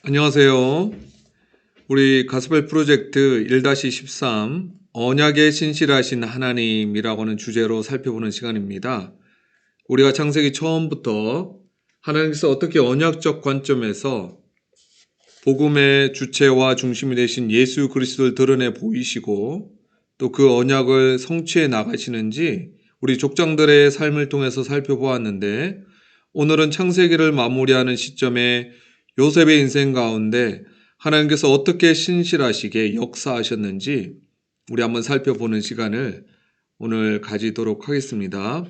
안녕하세요. 우리 가스펠 프로젝트 1-13 언약에 신실하신 하나님이라고 하는 주제로 살펴보는 시간입니다. 우리가 창세기 처음부터 하나님께서 어떻게 언약적 관점에서 복음의 주체와 중심이 되신 예수 그리스도를 드러내 보이시고 또 그 언약을 성취해 나가시는지 우리 족장들의 삶을 통해서 살펴보았는데, 오늘은 창세기를 마무리하는 시점에 요셉의 인생 가운데 하나님께서 어떻게 신실하시게 역사하셨는지 우리 한번 살펴보는 시간을 오늘 가지도록 하겠습니다.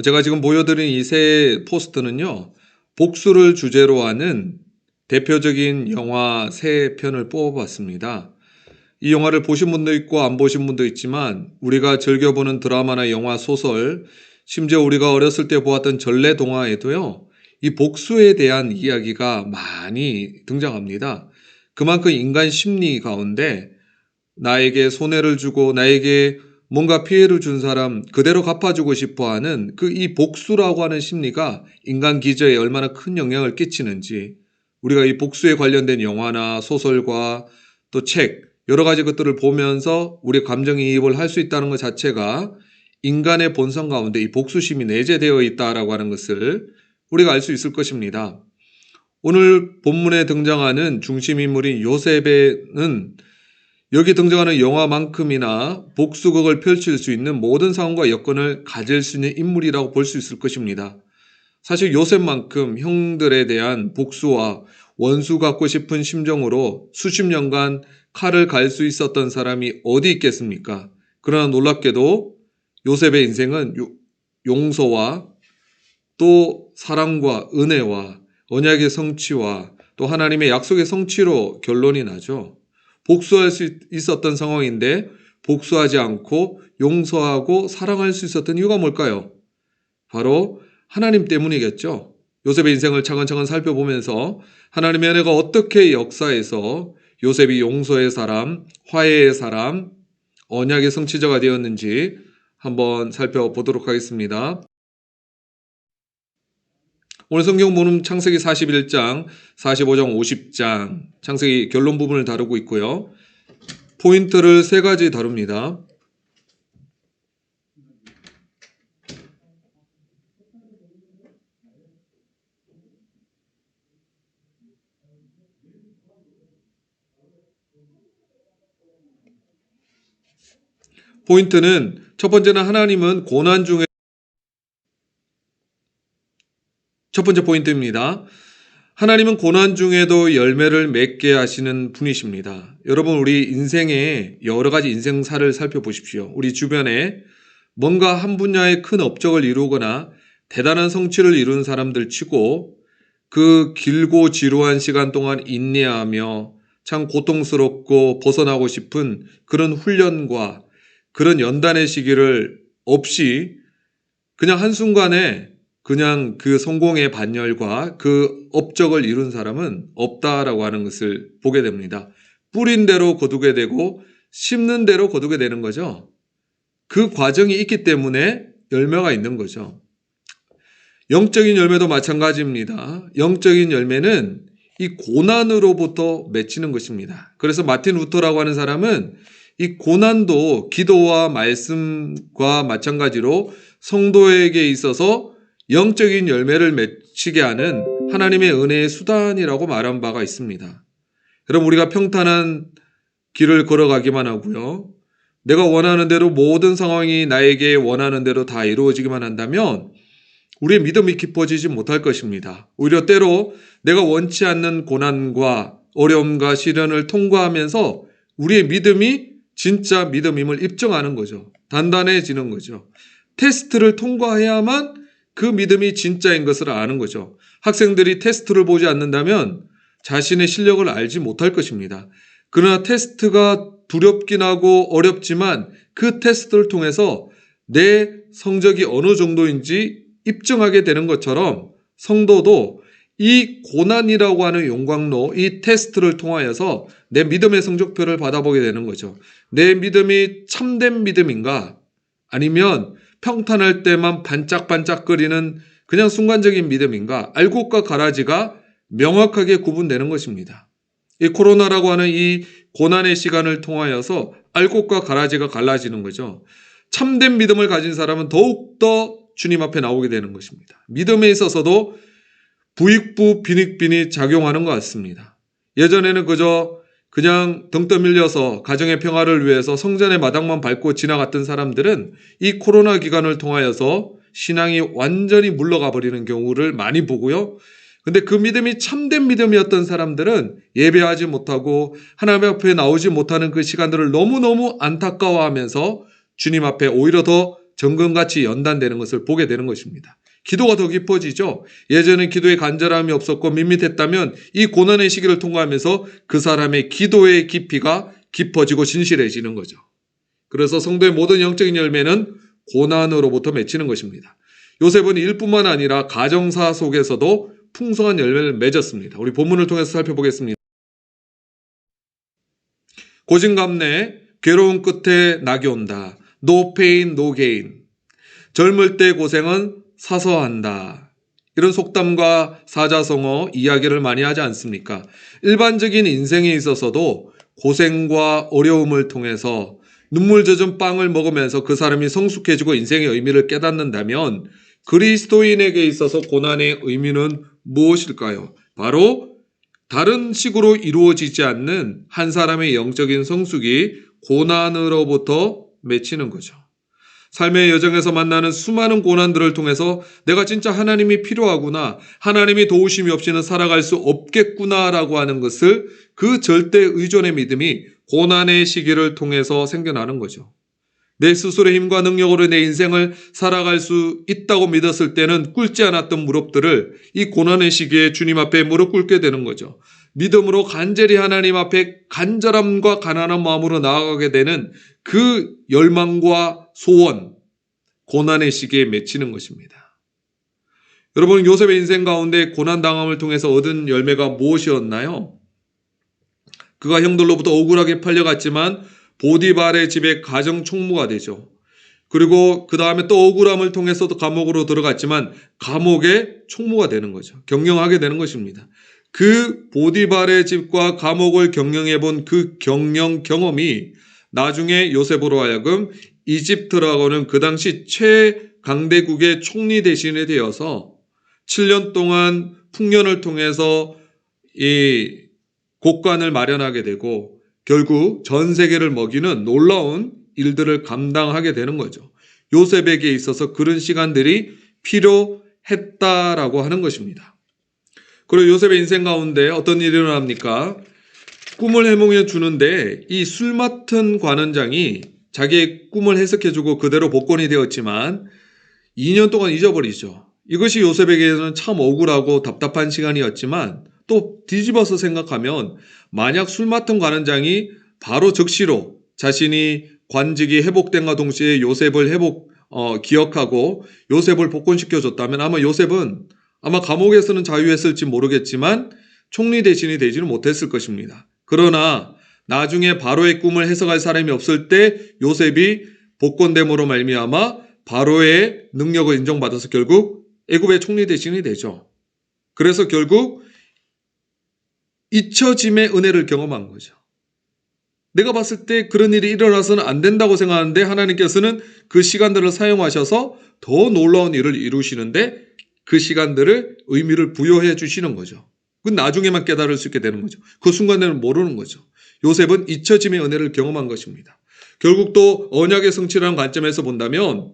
제가 지금 보여드린 이 세 포스터는요, 복수를 주제로 하는 대표적인 영화 세 편을 뽑아봤습니다. 이 영화를 보신 분도 있고 안 보신 분도 있지만 우리가 즐겨보는 드라마나 영화, 소설, 심지어 우리가 어렸을 때 보았던 전래동화에도요, 이 복수에 대한 이야기가 많이 등장합니다. 그만큼 인간 심리 가운데 나에게 손해를 주고 나에게 뭔가 피해를 준 사람 그대로 갚아주고 싶어하는 이 복수라고 하는 심리가 인간 기저에 얼마나 큰 영향을 끼치는지, 우리가 이 복수에 관련된 영화나 소설과 또 책, 여러 가지 것들을 보면서 우리 감정이입을 할 수 있다는 것 자체가 인간의 본성 가운데 이 복수심이 내재되어 있다라고 하는 것을 우리가 알 수 있을 것입니다. 오늘 본문에 등장하는 중심인물인 요셉은 여기 등장하는 영화만큼이나 복수극을 펼칠 수 있는 모든 상황과 여건을 가질 수 있는 인물이라고 볼 수 있을 것입니다. 사실 요셉만큼 형들에 대한 복수와 원수 갖고 싶은 심정으로 수십 년간 칼을 갈 수 있었던 사람이 어디 있겠습니까? 그러나 놀랍게도 요셉의 인생은 용서와 또 사랑과 은혜와 언약의 성취와 또 하나님의 약속의 성취로 결론이 나죠. 복수할 수 있었던 상황인데 복수하지 않고 용서하고 사랑할 수 있었던 이유가 뭘까요? 바로 하나님 때문이겠죠. 요셉의 인생을 차근차근 살펴보면서 하나님의 은혜가 어떻게 역사해서 요셉이 용서의 사람, 화해의 사람, 언약의 성취자가 되었는지 한번 살펴보도록 하겠습니다. 오늘 성경 본문 창세기 41장, 45장, 50장 창세기 결론 부분을 다루고 있고요. 포인트를 세 가지 다룹니다. 포인트는 첫 번째는 하나님은 고난 중에 첫 번째 포인트입니다. 하나님은 고난 중에도 열매를 맺게 하시는 분이십니다. 여러분, 우리 인생의 여러 가지 인생사를 살펴보십시오. 우리 주변에 뭔가 한 분야의 큰 업적을 이루거나 대단한 성취를 이룬 사람들 치고 그 길고 지루한 시간 동안 인내하며 참 고통스럽고 벗어나고 싶은 그런 훈련과 그런 연단의 시기를 없이 그냥 한순간에 그냥 그 성공의 반열과 그 업적을 이룬 사람은 없다라고 하는 것을 보게 됩니다. 뿌린 대로 거두게 되고 심는 대로 거두게 되는 거죠. 그 과정이 있기 때문에 열매가 있는 거죠. 영적인 열매도 마찬가지입니다. 영적인 열매는 이 고난으로부터 맺히는 것입니다. 그래서 마틴 루터라고 하는 사람은 이 고난도 기도와 말씀과 마찬가지로 성도에게 있어서 영적인 열매를 맺히게 하는 하나님의 은혜의 수단이라고 말한 바가 있습니다. 여러분, 우리가 평탄한 길을 걸어가기만 하고요, 내가 원하는 대로 모든 상황이 나에게 원하는 대로 다 이루어지기만 한다면 우리의 믿음이 깊어지지 못할 것입니다. 오히려 때로 내가 원치 않는 고난과 어려움과 시련을 통과하면서 우리의 믿음이 진짜 믿음임을 입증하는 거죠. 단단해지는 거죠. 테스트를 통과해야만 그 믿음이 진짜인 것을 아는 거죠. 학생들이 테스트를 보지 않는다면 자신의 실력을 알지 못할 것입니다. 그러나 테스트가 두렵긴 하고 어렵지만 그 테스트를 통해서 내 성적이 어느 정도인지 입증하게 되는 것처럼 성도도 이 고난이라고 하는 용광로, 이 테스트를 통하여서 내 믿음의 성적표를 받아보게 되는 거죠. 내 믿음이 참된 믿음인가? 아니면 평탄할 때만 반짝반짝거리는 그냥 순간적인 믿음인가? 알곡과 가라지가 명확하게 구분되는 것입니다. 이 코로나라고 하는 이 고난의 시간을 통하여서 알곡과 가라지가 갈라지는 거죠. 참된 믿음을 가진 사람은 더욱더 주님 앞에 나오게 되는 것입니다. 믿음에 있어서도 부익부 빈익빈이 작용하는 것 같습니다. 예전에는 그냥 등 떠밀려서 가정의 평화를 위해서 성전의 마당만 밟고 지나갔던 사람들은 이 코로나 기간을 통하여서 신앙이 완전히 물러가 버리는 경우를 많이 보고요. 근데 그 믿음이 참된 믿음이었던 사람들은 예배하지 못하고 하나님 앞에 나오지 못하는 그 시간들을 너무너무 안타까워하면서 주님 앞에 오히려 더 정금같이 연단되는 것을 보게 되는 것입니다. 기도가 더 깊어지죠. 예전에 기도에 간절함이 없었고 밋밋했다면 이 고난의 시기를 통과하면서 그 사람의 기도의 깊이가 깊어지고 진실해지는 거죠. 그래서 성도의 모든 영적인 열매는 고난으로부터 맺히는 것입니다. 요셉은 일뿐만 아니라 가정사 속에서도 풍성한 열매를 맺었습니다. 우리 본문을 통해서 살펴보겠습니다. 고진감래 괴로운 끝에 낙이 온다. No pain, no gain. 젊을 때 고생은 사서한다. 이런 속담과 사자성어 이야기를 많이 하지 않습니까? 일반적인 인생에 있어서도 고생과 어려움을 통해서 눈물 젖은 빵을 먹으면서 그 사람이 성숙해지고 인생의 의미를 깨닫는다면 그리스도인에게 있어서 고난의 의미는 무엇일까요? 바로 다른 식으로 이루어지지 않는 한 사람의 영적인 성숙이 고난으로부터 맺히는 거죠. 삶의 여정에서 만나는 수많은 고난들을 통해서 내가 진짜 하나님이 필요하구나, 하나님이 도우심이 없이는 살아갈 수 없겠구나라고 하는 것을 그 절대 의존의 믿음이 고난의 시기를 통해서 생겨나는 거죠. 내 스스로의 힘과 능력으로 내 인생을 살아갈 수 있다고 믿었을 때는 꿇지 않았던 무릎들을 이 고난의 시기에 주님 앞에 무릎 꿇게 되는 거죠. 믿음으로 간절히 하나님 앞에 간절함과 가난한 마음으로 나아가게 되는 그 열망과 소원, 고난의 시기에 맺히는 것입니다. 여러분, 요셉의 인생 가운데 고난당함을 통해서 얻은 열매가 무엇이었나요? 그가 형들로부터 억울하게 팔려갔지만 보디발의 집에 가정 총무가 되죠. 그리고 그 다음에 또 억울함을 통해서도 감옥으로 들어갔지만 감옥의 총무가 되는 거죠. 경영하게 되는 것입니다. 그 보디발의 집과 감옥을 경영해 본 그 경영 경험이 나중에 요셉으로 하여금 이집트라고는 그 당시 최강대국의 총리 대신에 되어서 7년 동안 풍년을 통해서 이 곡관을 마련하게 되고 결국 전 세계를 먹이는 놀라운 일들을 감당하게 되는 거죠. 요셉에게 있어서 그런 시간들이 필요했다라고 하는 것입니다. 그리고 요셉의 인생 가운데 어떤 일이 일어납니까? 꿈을 해몽해 주는데 이 술 맡은 관원장이 자기의 꿈을 해석해주고 그대로 복권이 되었지만 2년 동안 잊어버리죠. 이것이 요셉에게는 참 억울하고 답답한 시간이었지만 또 뒤집어서 생각하면 만약 술 맡은 관원장이 바로 즉시로 자신이 관직이 회복된과 동시에 요셉을 기억하고 요셉을 복권시켜줬다면 아마 요셉은 아마 감옥에서는 자유했을지 모르겠지만 총리 대신이 되지는 못했을 것입니다. 그러나 나중에 바로의 꿈을 해석할 사람이 없을 때 요셉이 복권됨으로 말미암아 바로의 능력을 인정받아서 결국 애굽의 총리 대신이 되죠. 그래서 결국 잊혀짐의 은혜를 경험한 거죠. 내가 봤을 때 그런 일이 일어나서는 안 된다고 생각하는데 하나님께서는 그 시간들을 사용하셔서 더 놀라운 일을 이루시는데 그 시간들을 의미를 부여해 주시는 거죠. 그건 나중에만 깨달을 수 있게 되는 거죠. 그 순간에는 모르는 거죠. 요셉은 잊혀짐의 은혜를 경험한 것입니다. 결국 또 언약의 성취라는 관점에서 본다면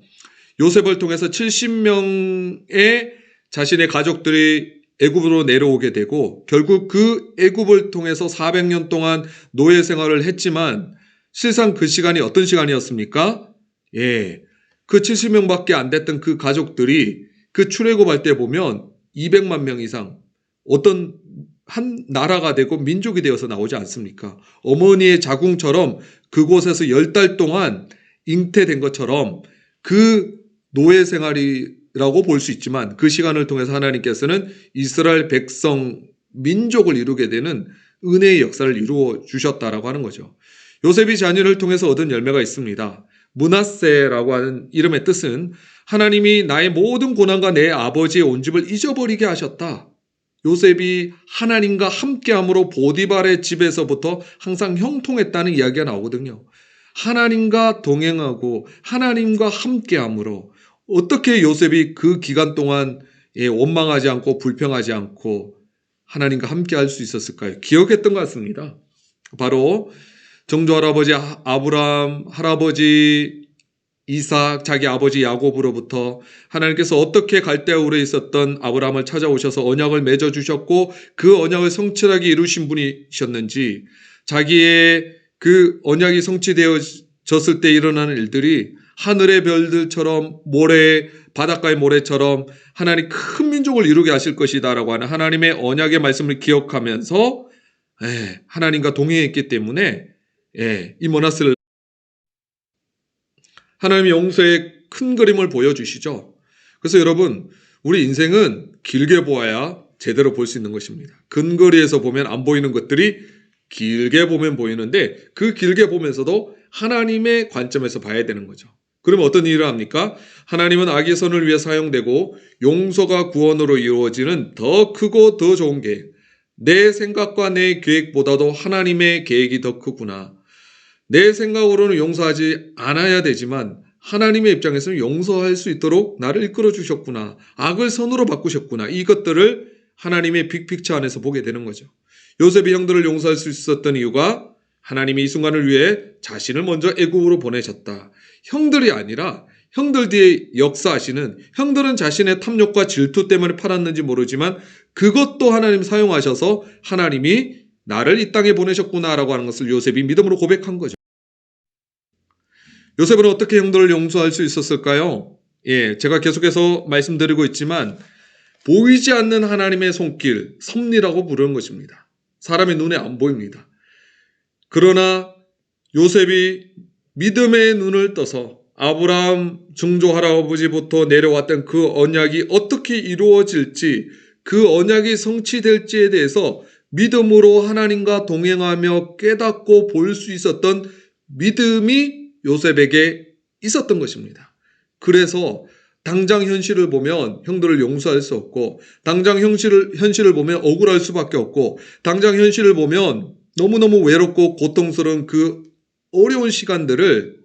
요셉을 통해서 70명의 자신의 가족들이 애굽으로 내려오게 되고 결국 그 애굽을 통해서 400년 동안 노예 생활을 했지만 실상 그 시간이 어떤 시간이었습니까? 그 70명밖에 안 됐던 그 가족들이 그 출애굽할 때 보면 200만 명 이상 어떤 한 나라가 되고 민족이 되어서 나오지 않습니까? 어머니의 자궁처럼 그곳에서 10달 동안 잉태된 것처럼 그 노예 생활이라고 볼 수 있지만 그 시간을 통해서 하나님께서는 이스라엘 백성 민족을 이루게 되는 은혜의 역사를 이루어 주셨다라고 하는 거죠. 요셉이 자녀를 통해서 얻은 열매가 있습니다. 므낫세라고 하는 이름의 뜻은 하나님이 나의 모든 고난과 내 아버지의 온 집을 잊어버리게 하셨다. 요셉이 하나님과 함께함으로 보디발의 집에서부터 항상 형통했다는 이야기가 나오거든요. 하나님과 동행하고 하나님과 함께함으로 어떻게 요셉이 그 기간 동안 원망하지 않고 불평하지 않고 하나님과 함께할 수 있었을까요? 기억했던 것 같습니다. 바로 정조 할아버지 아브라함, 할아버지 이삭, 자기 아버지 야곱으로부터 하나님께서 어떻게 갈대아울에 있었던 아브라함을 찾아오셔서 언약을 맺어주셨고 그 언약을 성취하게 이루신 분이셨는지, 자기의 그 언약이 성취되어졌을 때 일어나는 일들이 하늘의 별들처럼 바닷가의 모래처럼 하나님 큰 민족을 이루게 하실 것이다 라고 하는 하나님의 언약의 말씀을 기억하면서 하나님과 동행했기 때문에 이 머나스를 하나님의 용서의 큰 그림을 보여주시죠. 그래서 여러분, 우리 인생은 길게 보아야 제대로 볼 수 있는 것입니다. 근거리에서 보면 안 보이는 것들이 길게 보면 보이는데 그 길게 보면서도 하나님의 관점에서 봐야 되는 거죠. 그러면 어떤 일을 합니까? 하나님은 악의 선을 위해 사용되고 용서가 구원으로 이루어지는 더 크고 더 좋은 계획, 내 생각과 내 계획보다도 하나님의 계획이 더 크구나. 내 생각으로는 용서하지 않아야 되지만 하나님의 입장에서는 용서할 수 있도록 나를 이끌어 주셨구나. 악을 선으로 바꾸셨구나. 이것들을 하나님의 빅픽처 안에서 보게 되는 거죠. 요셉이 형들을 용서할 수 있었던 이유가 하나님이 이 순간을 위해 자신을 먼저 애굽으로 보내셨다. 형들이 아니라 형들 뒤에 역사하시는, 형들은 자신의 탐욕과 질투 때문에 팔았는지 모르지만 그것도 하나님 사용하셔서 하나님이 나를 이 땅에 보내셨구나라고 하는 것을 요셉이 믿음으로 고백한 거죠. 요셉은 어떻게 형들을 용서할 수 있었을까요? 제가 계속해서 말씀드리고 있지만 보이지 않는 하나님의 손길, 섭리라고 부르는 것입니다. 사람의 눈에 안 보입니다. 그러나 요셉이 믿음의 눈을 떠서 아브라함 증조 할아버지부터 내려왔던 그 언약이 어떻게 이루어질지, 그 언약이 성취될지에 대해서 믿음으로 하나님과 동행하며 깨닫고 볼 수 있었던 믿음이 요셉에게 있었던 것입니다. 그래서 당장 현실을 보면 형들을 용서할 수 없고, 당장 현실을 보면 억울할 수밖에 없고, 당장 현실을 보면 너무너무 외롭고 고통스러운 그 어려운 시간들을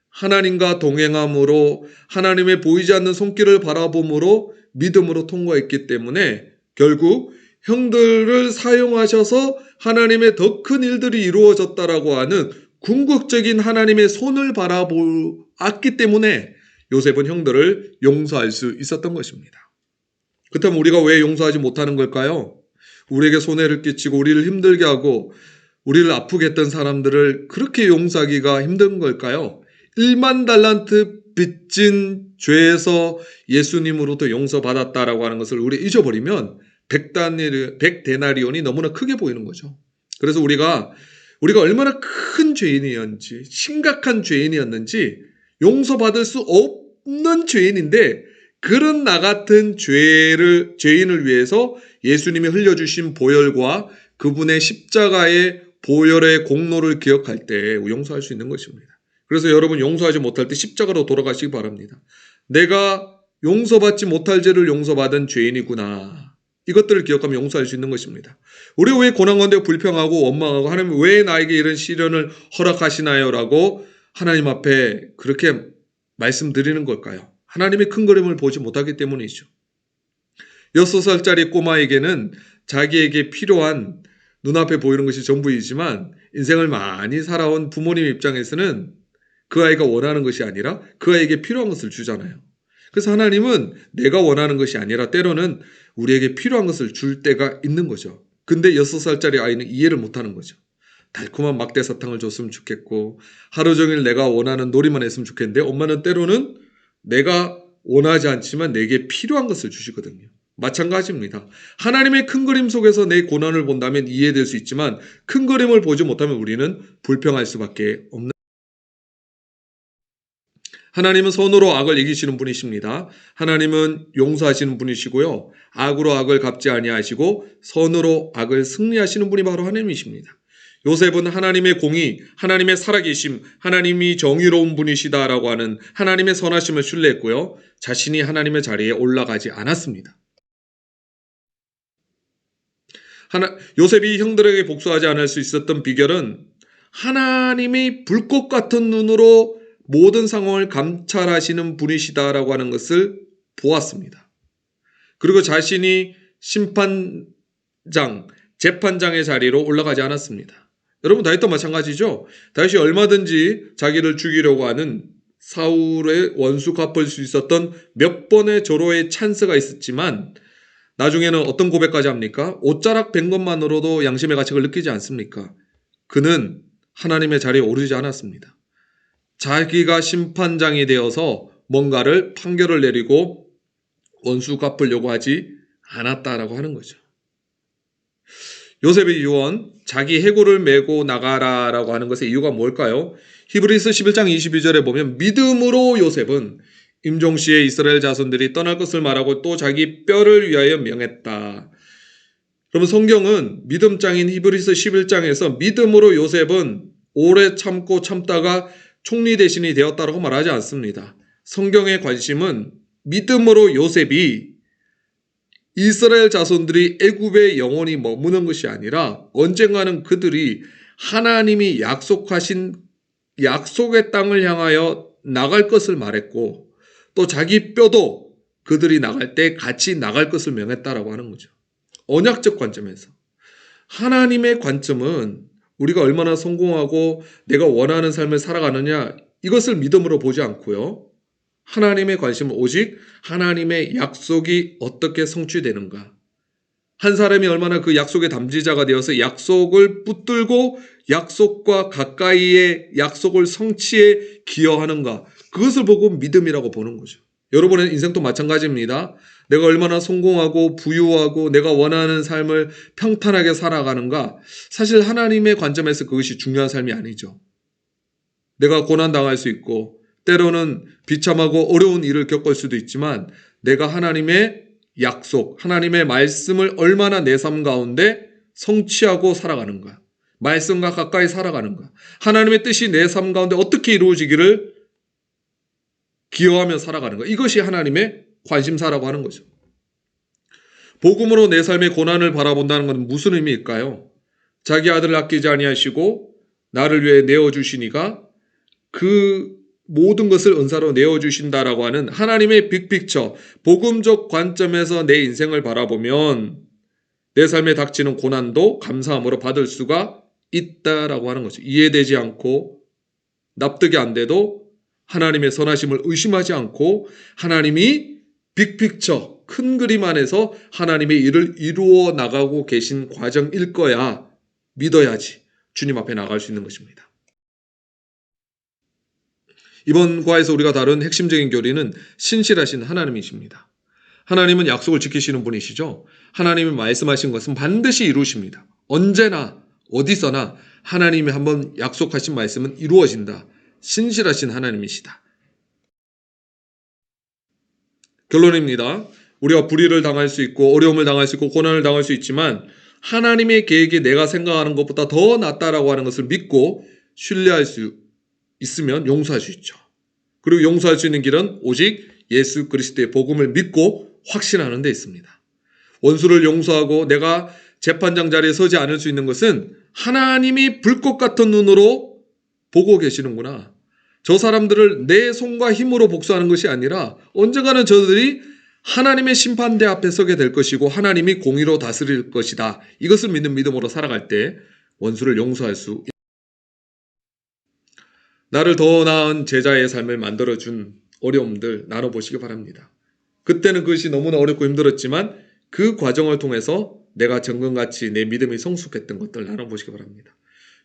하나님과 동행함으로, 하나님의 보이지 않는 손길을 바라봄으로 믿음으로 통과했기 때문에 결국 형들을 사용하셔서 하나님의 더 큰 일들이 이루어졌다라고 하는 궁극적인 하나님의 손을 바라보았기 때문에 요셉은 형들을 용서할 수 있었던 것입니다. 그렇다면 우리가 왜 용서하지 못하는 걸까요? 우리에게 손해를 끼치고 우리를 힘들게 하고 우리를 아프게 했던 사람들을 그렇게 용서하기가 힘든 걸까요? 1만 달란트 빚진 죄에서 예수님으로부터 용서받았다라고 하는 것을 우리 잊어버리면 100데나리온이 너무나 크게 보이는 거죠. 그래서 우리가 얼마나 큰 죄인이었는지, 심각한 죄인이었는지, 용서받을 수 없는 죄인인데 그런 나 같은 죄인을 위해서 예수님이 흘려주신 보혈과 그분의 십자가의 보혈의 공로를 기억할 때 용서할 수 있는 것입니다. 그래서 여러분, 용서하지 못할 때 십자가로 돌아가시기 바랍니다. 내가 용서받지 못할 죄를 용서받은 죄인이구나. 이것들을 기억하면 용서할 수 있는 것입니다. 우리가 왜 고난 가운데 불평하고 원망하고 하나님 왜 나에게 이런 시련을 허락하시나요? 라고 하나님 앞에 그렇게 말씀드리는 걸까요? 하나님의 큰 그림을 보지 못하기 때문이죠. 6살짜리 꼬마에게는 자기에게 필요한 눈앞에 보이는 것이 전부이지만 인생을 많이 살아온 부모님 입장에서는 그 아이가 원하는 것이 아니라 그 아이에게 필요한 것을 주잖아요. 그래서 하나님은 내가 원하는 것이 아니라 때로는 우리에게 필요한 것을 줄 때가 있는 거죠. 근데 6살짜리 아이는 이해를 못하는 거죠. 달콤한 막대사탕을 줬으면 좋겠고 하루 종일 내가 원하는 놀이만 했으면 좋겠는데 엄마는 때로는 내가 원하지 않지만 내게 필요한 것을 주시거든요. 마찬가지입니다. 하나님의 큰 그림 속에서 내 고난을 본다면 이해될 수 있지만 큰 그림을 보지 못하면 우리는 불평할 수밖에 없는. 하나님은 선으로 악을 이기시는 분이십니다. 하나님은 용서하시는 분이시고요. 악으로 악을 갚지 아니하시고 선으로 악을 승리하시는 분이 바로 하나님이십니다. 요셉은 하나님의 공의, 하나님의 살아계심, 하나님이 정의로운 분이시다라고 하는 하나님의 선하심을 신뢰했고요. 자신이 하나님의 자리에 올라가지 않았습니다. 요셉이 형들에게 복수하지 않을 수 있었던 비결은 하나님이 불꽃 같은 눈으로 모든 상황을 감찰하시는 분이시다라고 하는 것을 보았습니다. 그리고 자신이 심판장, 재판장의 자리로 올라가지 않았습니다. 여러분 다윗도 마찬가지죠. 다윗이 얼마든지 자기를 죽이려고 하는 사울의 원수 갚을 수 있었던 몇 번의 절호의 찬스가 있었지만 나중에는 어떤 고백까지 합니까? 옷자락 뺀 것만으로도 양심의 가책을 느끼지 않습니까? 그는 하나님의 자리에 오르지 않았습니다. 자기가 심판장이 되어서 뭔가를 판결을 내리고 원수 갚으려고 하지 않았다라고 하는 거죠. 요셉의 유언, 자기 해골을 메고 나가라라고 하는 것의 이유가 뭘까요? 히브리서 11장 22절에 보면 믿음으로 요셉은 임종시에 이스라엘 자손들이 떠날 것을 말하고 또 자기 뼈를 위하여 명했다. 그러면 성경은 믿음장인 히브리서 11장에서 믿음으로 요셉은 오래 참고 참다가 총리 대신이 되었다라고 말하지 않습니다. 성경의 관심은 믿음으로 요셉이 이스라엘 자손들이 애굽에 영원히 머무는 것이 아니라 언젠가는 그들이 하나님이 약속하신 약속의 땅을 향하여 나갈 것을 말했고 또 자기 뼈도 그들이 나갈 때 같이 나갈 것을 명했다라고 하는 거죠. 언약적 관점에서. 하나님의 관점은 우리가 얼마나 성공하고 내가 원하는 삶을 살아가느냐 이것을 믿음으로 보지 않고요. 하나님의 관심은 오직 하나님의 약속이 어떻게 성취되는가. 한 사람이 얼마나 그 약속의 담지자가 되어서 약속을 붙들고 약속과 가까이의 약속을 성취에 기여하는가. 그것을 보고 믿음이라고 보는 거죠. 여러분의 인생도 마찬가지입니다. 내가 얼마나 성공하고 부유하고 내가 원하는 삶을 평탄하게 살아가는가. 사실 하나님의 관점에서 그것이 중요한 삶이 아니죠. 내가 고난당할 수 있고 때로는 비참하고 어려운 일을 겪을 수도 있지만 내가 하나님의 약속, 하나님의 말씀을 얼마나 내 삶 가운데 성취하고 살아가는가. 말씀과 가까이 살아가는가. 하나님의 뜻이 내 삶 가운데 어떻게 이루어지기를 기여하며 살아가는가. 이것이 하나님의 관심사라고 하는 거죠. 복음으로 내 삶의 고난을 바라본다는 것은 무슨 의미일까요? 자기 아들을 아끼지 아니하시고 나를 위해 내어주시니가 그 모든 것을 은사로 내어주신다라고 하는 하나님의 빅픽처, 복음적 관점에서 내 인생을 바라보면 내 삶에 닥치는 고난도 감사함으로 받을 수가 있다라고 하는 거죠. 이해되지 않고 납득이 안 돼도 하나님의 선하심을 의심하지 않고 하나님이 빅픽처, 큰 그림 안에서 하나님의 일을 이루어 나가고 계신 과정일 거야 믿어야지 주님 앞에 나갈 수 있는 것입니다. 이번 과에서 우리가 다룬 핵심적인 교리는 신실하신 하나님이십니다. 하나님은 약속을 지키시는 분이시죠. 하나님이 말씀하신 것은 반드시 이루십니다. 언제나 어디서나 하나님이 한번 약속하신 말씀은 이루어진다. 신실하신 하나님이시다. 결론입니다. 우리가 불의를 당할 수 있고 어려움을 당할 수 있고 고난을 당할 수 있지만 하나님의 계획이 내가 생각하는 것보다 더 낫다라고 하는 것을 믿고 신뢰할 수 있으면 용서할 수 있죠. 그리고 용서할 수 있는 길은 오직 예수 그리스도의 복음을 믿고 확신하는 데 있습니다. 원수를 용서하고 내가 재판장 자리에 서지 않을 수 있는 것은 하나님이 불꽃 같은 눈으로 보고 계시는구나. 저 사람들을 내 손과 힘으로 복수하는 것이 아니라 언젠가는 저들이 하나님의 심판대 앞에 서게 될 것이고 하나님이 공의로 다스릴 것이다. 이것을 믿는 믿음으로 살아갈 때 원수를 용서할 수 있습니다. 나를 더 나은 제자의 삶을 만들어준 어려움들 나눠보시기 바랍니다. 그때는 그것이 너무나 어렵고 힘들었지만 그 과정을 통해서 내가 정금같이 내 믿음이 성숙했던 것들 나눠보시기 바랍니다.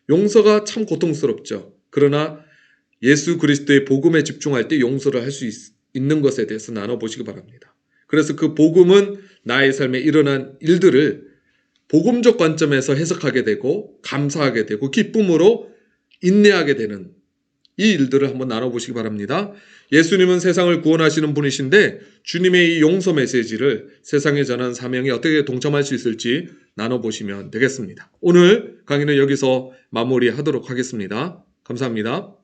용서가 참 고통스럽죠. 그러나 예수 그리스도의 복음에 집중할 때 용서를 할 수 있는 것에 대해서 나눠보시기 바랍니다. 그래서 그 복음은 나의 삶에 일어난 일들을 복음적 관점에서 해석하게 되고 감사하게 되고 기쁨으로 인내하게 되는 이 일들을 한번 나눠보시기 바랍니다. 예수님은 세상을 구원하시는 분이신데 주님의 이 용서 메시지를 세상에 전한 사명에 어떻게 동참할 수 있을지 나눠보시면 되겠습니다. 오늘 강의는 여기서 마무리하도록 하겠습니다. 감사합니다.